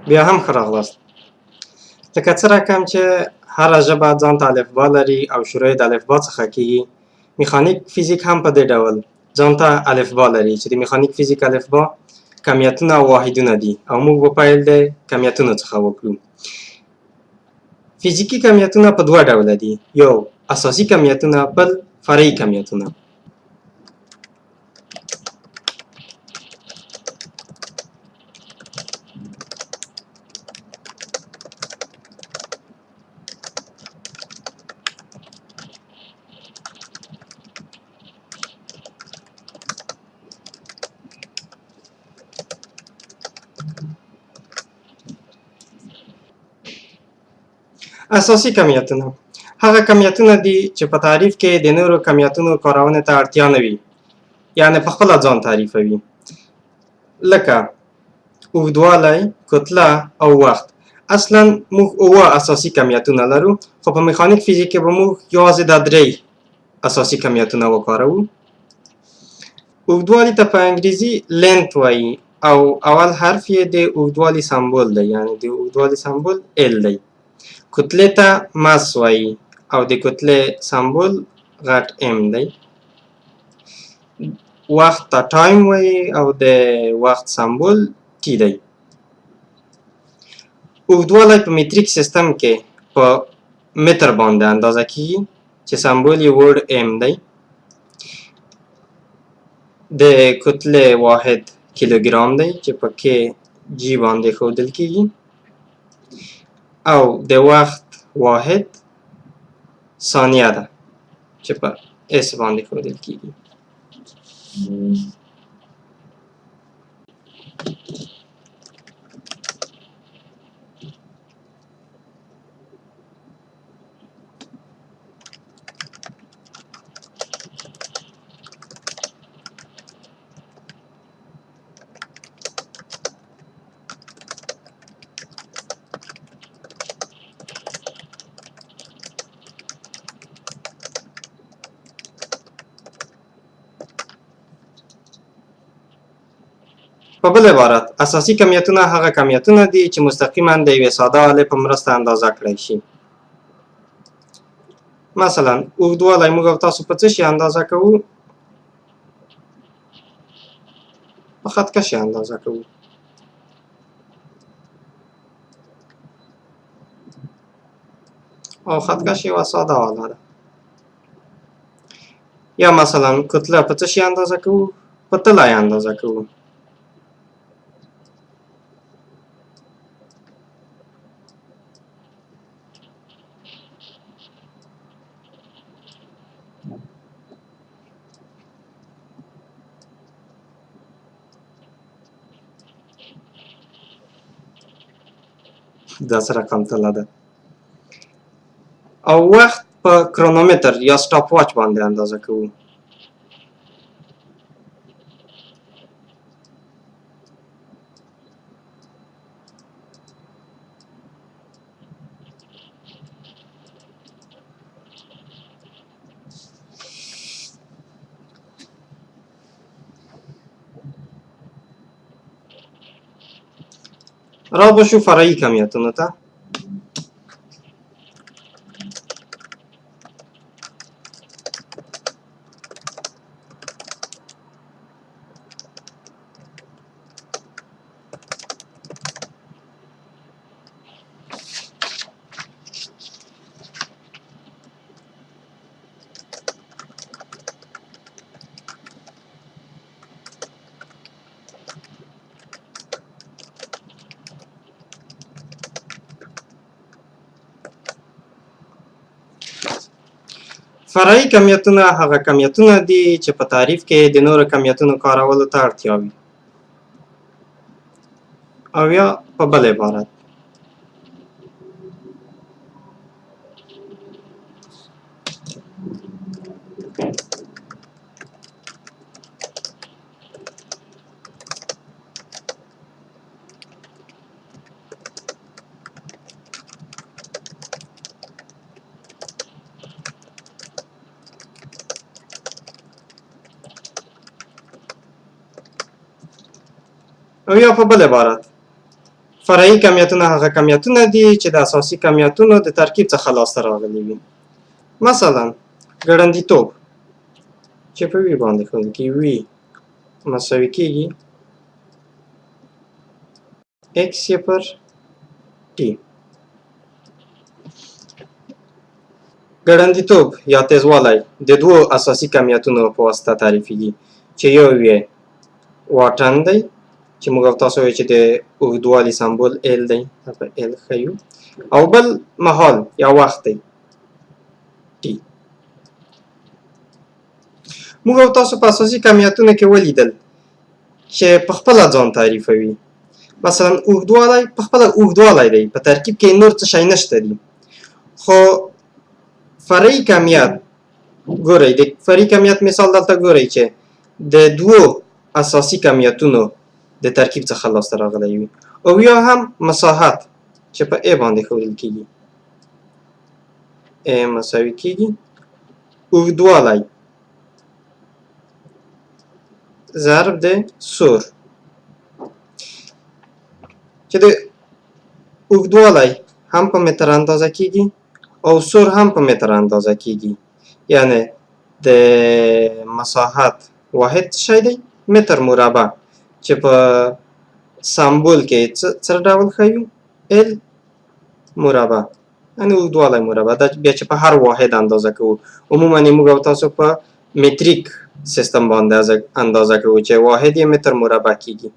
بیا هم ښه راغلاست. لکه څه رقم چې هره ژبه ځان ته الفبا لري او شروع یې د الفبا څخه کېږي، میخانیک فیزیک هم په دې ډول ځان ته الفبا لري چې د میخانیک فیزیک الفبا کمیتونه او واحدونه دي او موږ به پیل د کمیتونو څخه وکړو. فیزیکي کمیتونه په دوه ډوله دي، یو اساسي کمیتونه، بل فرعي کمیتونه. اساسي کمیتونه هغه کمیتونه دي چې په تعریف کې د نورو کمیتونو کارونې ته اړتیا نه وي، یعنې په خپله ځان تعریفوي، لکه اوږدوالی، کتله او وخت. اصلا موږ اووه اساسي کمیتونه لرو، خو په میخانیک فیزیک کې به موږ یوازې دا درې اساسي کمیتونه وکاروو. اوږدوالي ته په انګریزي لینت وایي او اول حرف یې د اوږدوالي سمبول دی، یعنې د اوږدوالي سمبول ال دی. کتلې ته مس وایي او د کتلې سمبول غټ ام دی. وخت ته ټایم وایي او د وخت سمبول ټي دی. اوږدوالی په متریک سیستم کې په متر باندې اندازه کیږي چې سمبول یې وړ ام دی. د کتلې واحد کیلوګرام دی چې په کې جی باندې ښودل کیږي او د وخت واحد ثانیه ده چې په اس باندې ښودل کیږي. په بل عبارت اساسي کمیتونه هغه کمیتونه دي چې مستقیما د یوې ساده آلې په مرسته اندازه کړی شي. مثلا اوږدوالی موږ او تاسو په څه شي اندازه کوو؟ په خط کشي اندازه کوو. او خط کش یوه ساده آله ده. یا مثلا کتله په څه شي اندازه کوو؟ په تله اندازه کوو. داسې رقم تله ده. او وخت په کرونومتر یا سټاپ واچ باندې اندازه کوو. را بشو فرعي کمیتونو ته. فرعي کمیتونه هغه کمیتونه دي چې په تعریف کې د نورو کمیتونو کارولو ته اړتیا وي. او یا په بل عبارت فرعي کمیتونه هغه کمیتونه دي چې د اساسي کمیتونو د ترکیب څخه لاسته راغلي وي. مثلا ګړندیتوب چې په وي باندې ښودل کېږي وي مساوي کېږي x یې پر t. ګړندیتوب یا تیزوالی د دوو اساسي کمیتونو په واسطه تعریفېږي چې یو یې واټن دی چې موږ او تاسو وایو چې د اوږدوالي سمبول ال دی په ال ښیو او بل مهال یا وخت دی ټي. موږ او تاسو په اساسي کمیتونو کې ولیدل چې په خپله ځان تعریفوي. مثلا اوږدوالی په خپله اوږدوالی دی په ترکیب کې نور څه شی نشته دي. خو فرعي کمیت ګورئ د فرعي کمیت مثال دلته ګورئ چې د دوو اساسي کمیتونو د ترکیب څخه لاسته راغلی وي. او یا هم مساحت چې په ا باندې ښودل کېږي ا مساوي کېږي اوږدوالی ضرب د سور چې د اوږدوالی هم په متر اندازه کېږي او سور هم په متر اندازه کېږي. یعنی د مساحت واحد شی دی متر مربع چې په سمبول کې څه ډول ښیو ال مربع یعنې اوږدوالی مربع دا بیا چې په هر واحد اندازه کوو. عموما موږ او تاسو په متریک سیستم باندې اندازه کوو چې واحد یې متر مربع کېږي.